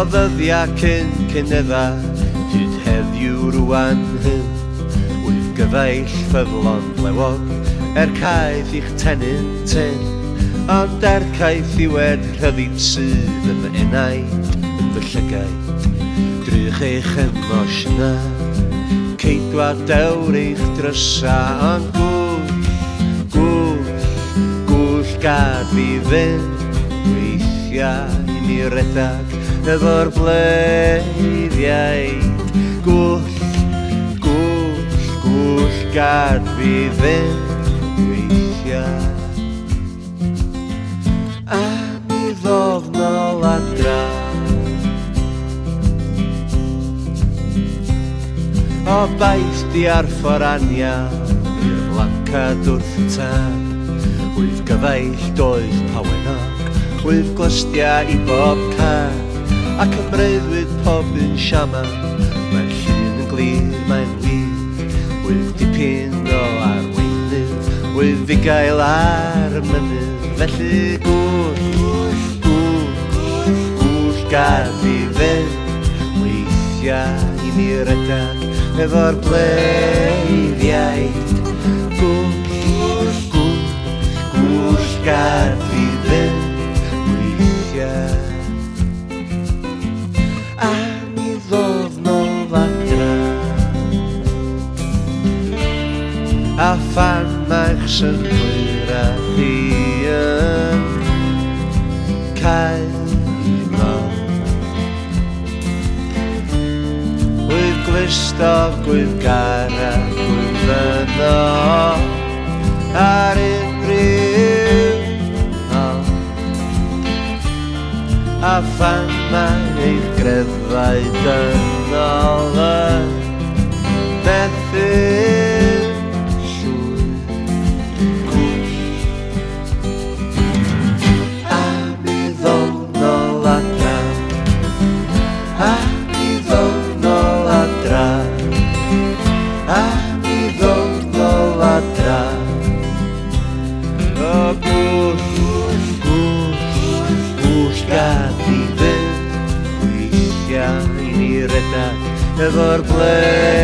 o ddyddiau cyneffa, hyd heddiw rwan hyn. Wyf gyfaill ffyddlon blewog, caeth i'ch tenyn tyn. Ond caeth i wed rhyddid sydd yn fy enaid, yn fy llygaid. Drych eich emosna, ceidwa dewr eich drysa. Ond gwll gad fi fynd, weithiau i ni redag efo'r bleiddiaid. Gwll gad fi fynd, weithiau. A mi ddodd nôl adra, o baith di ar fforania, i'r lancad wrth y tad. Wyf gyfaill doedd pawenog, wyf glystiau i bob car, ac yn breuddwyd pob un siama. Mae'r llun yn glir, mae'n wir, wyf dipyn o arweinydd, wyf i gael ar y mynydd. Felly gwll gad fi fynd, weithiau i ni redag efo'r bleiddiaid. Gwll gad fi fynd, weithiau. A mi ddodd nôl adra, a phan mae'ch synwyr a chi yn cael mor. Wyf glistog, wyf gara, wyf yno ar unrhyw ôl. A phan mae eich greddfaid yn ôl yn Bethan Gwanas. A mi ddodd nôl adra, a mi ddodd nôl adra, a mi ddodd nôl adra. O gwll gad fi fynd, weithiau i ni redag efo'r bleiddiaid.